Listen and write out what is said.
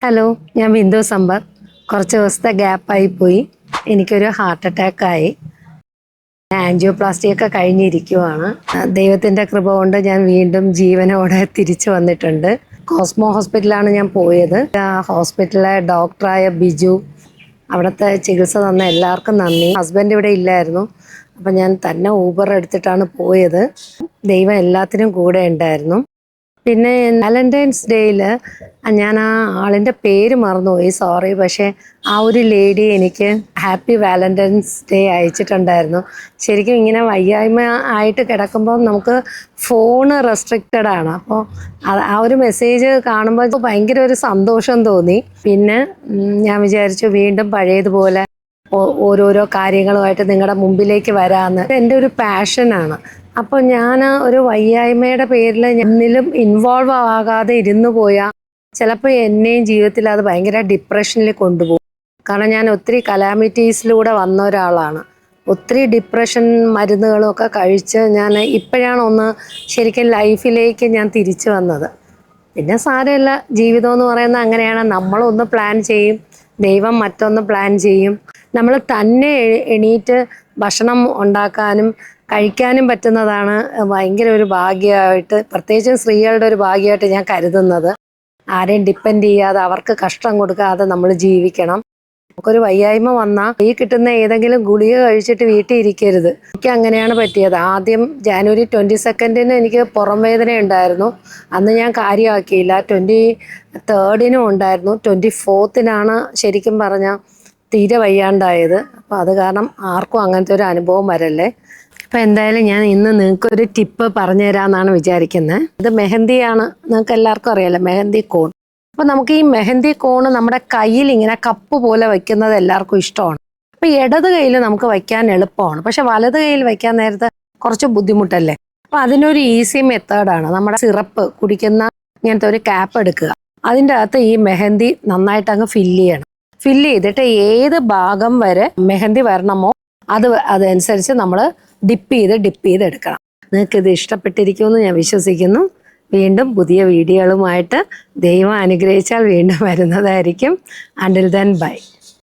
Hello, ഞാൻ ബിന്ദു സമ്പത്ത്. കുറച്ച് ദിവസത്തെ ഗ്യാപ്പായി പോയി. എനിക്കൊരു ഹാർട്ട് അറ്റാക്കായി. ആൻജിയോപ്ലാസ്റ്റി ഒക്കെ കഴിഞ്ഞിരിക്കുവാണ്. ദൈവത്തിൻ്റെ കൃപ കൊണ്ട് ഞാൻ വീണ്ടും ജീവനോടെ തിരിച്ചു വന്നിട്ടുണ്ട്. കോസ്മോ ഹോസ്പിറ്റലാണ് ഞാൻ പോയത്. ആ ഹോസ്പിറ്റലിലെ ഡോക്ടറായ ബിജു, അവിടുത്തെ ചികിത്സ തന്ന എല്ലാവർക്കും നന്ദി. ഹസ്ബൻഡ് ഇവിടെ ഇല്ലായിരുന്നു, അപ്പം ഞാൻ തന്നെ ഊബർ എടുത്തിട്ടാണ് പോയത്. ദൈവം എല്ലാത്തിനും കൂടെ ഉണ്ടായിരുന്നു. പിന്നെ വാലന്റൈൻസ് ഡേയിൽ ഞാൻ ആ ആളിൻ്റെ പേര് മറന്നുപോയി, സോറി. പക്ഷേ ആ ഒരു ലേഡി എനിക്ക് ഹാപ്പി വാലന്റൈൻസ് ഡേ അയച്ചിട്ടുണ്ടായിരുന്നു. ശരിക്കും ഇങ്ങനെ വയ്യായ്മ ആയിട്ട് കിടക്കുമ്പോൾ നമുക്ക് ഫോണ് റെസ്ട്രിക്റ്റഡ് ആണ്. അപ്പോൾ ആ ഒരു മെസ്സേജ് കാണുമ്പോൾ ഭയങ്കര ഒരു സന്തോഷം തോന്നി. പിന്നെ ഞാൻ വിചാരിച്ചു വീണ്ടും പഴയതുപോലെ ഓരോരോ കാര്യങ്ങളുമായിട്ട് നിങ്ങളുടെ മുമ്പിലേക്ക് വരാമെന്ന്. എൻ്റെ ഒരു പാഷനാണ്. അപ്പോൾ ഞാൻ ഒരു വയ്യായ്മയുടെ പേരിൽ എന്നിലും ഇൻവോൾവ് ആകാതെ ഇരുന്നു പോയാൽ ചിലപ്പോൾ എന്നെയും ജീവിതത്തിൽ അത് ഭയങ്കര ഡിപ്രഷനിൽ കൊണ്ടുപോകും. കാരണം ഞാൻ ഒത്തിരി കലാമിറ്റീസിലൂടെ വന്ന ഒരാളാണ്. ഒത്തിരി ഡിപ്രഷൻ മരുന്നുകളും ഒക്കെ കഴിച്ച് ഞാൻ ഇപ്പോഴാണ് ഒന്ന് ശരിക്കും ലൈഫിലേക്ക് ഞാൻ തിരിച്ചു വന്നത്. പിന്നെ സാരമില്ല, ജീവിതം എന്ന് പറയുന്നത് അങ്ങനെയാണ്. നമ്മളൊന്ന് പ്ലാൻ ചെയ്യും, ദൈവം മറ്റൊന്ന് പ്ലാൻ ചെയ്യും. നമ്മൾ തന്നെ എണീറ്റ് ഭക്ഷണം ഉണ്ടാക്കാനും കഴിക്കാനും പറ്റുന്നതാണ് ഭയങ്കര ഒരു ഭാഗ്യമായിട്ട്, പ്രത്യേകിച്ചും സ്ത്രീകളുടെ ഒരു ഭാഗ്യമായിട്ട് ഞാൻ കരുതുന്നത്. ആരെയും ഡിപ്പെൻഡ് ചെയ്യാതെ, അവർക്ക് കഷ്ടം കൊടുക്കാതെ നമ്മൾ ജീവിക്കണം. നമുക്കൊരു വയ്യായ്മ വന്നാൽ ഈ കിട്ടുന്ന ഏതെങ്കിലും ഗുളിക കഴിച്ചിട്ട് വീട്ടിൽ ഇരിക്കരുത്. എനിക്ക് അങ്ങനെയാണ് പറ്റിയത്. ആദ്യം ജാനുവരി 22 എനിക്ക് പുറം വേദന ഉണ്ടായിരുന്നു. അന്ന് ഞാൻ കാര്യമാക്കിയില്ല. 23 ഉണ്ടായിരുന്നു. 24 ശരിക്കും പറഞ്ഞാൽ തീരെ വയ്യാണ്ടായത്. അപ്പോൾ അത് കാരണം ആർക്കും അങ്ങനത്തെ ഒരു അനുഭവം വരല്ലേ. അപ്പോൾ എന്തായാലും ഞാൻ ഇന്ന് നിങ്ങൾക്കൊരു ടിപ്പ് പറഞ്ഞു തരാമെന്നാണ് വിചാരിക്കുന്നത്. ഇത് മെഹന്തിയാണ്, നിങ്ങൾക്ക് എല്ലാവർക്കും അറിയാമല്ലോ, മെഹന്തി കോൺ. അപ്പോൾ നമുക്ക് ഈ മെഹന്തി കോണ് നമ്മുടെ കയ്യിൽ ഇങ്ങനെ കപ്പ് പോലെ വയ്ക്കുന്നത് എല്ലാവർക്കും ഇഷ്ടമാണ്. അപ്പോൾ ഇടത് കയ്യിൽ നമുക്ക് വയ്ക്കാൻ എളുപ്പമാണ്, പക്ഷെ വലത് കയ്യിൽ വയ്ക്കാൻ നേരത്തെ കുറച്ച് ബുദ്ധിമുട്ടല്ലേ. അപ്പോൾ അതിനൊരു ഈസി മെത്തേഡാണ്. നമ്മുടെ സിറപ്പ് കുടിക്കുന്ന ഇങ്ങനത്തെ ഒരു ക്യാപ്പ് എടുക്കുക. അതിൻ്റെ അകത്ത് ഈ മെഹന്തി നന്നായിട്ട് അങ്ങ് ഫില്ല് ചെയ്യണം. ഫില്ല് ചെയ്തിട്ട് ഏത് ഭാഗം വരെ മെഹന്തി വരണമോ അതനുസരിച്ച് നമ്മൾ ഡിപ്പ് ചെയ്ത് എടുക്കണം. നിങ്ങൾക്കിത് ഇഷ്ടപ്പെട്ടിരിക്കുമെന്ന് ഞാൻ വിശ്വസിക്കുന്നു. വീണ്ടും പുതിയ വീഡിയോകളുമായിട്ട് ദൈവം അനുഗ്രഹിച്ചാൽ വീണ്ടും വരുന്നതായിരിക്കും. Until then bye.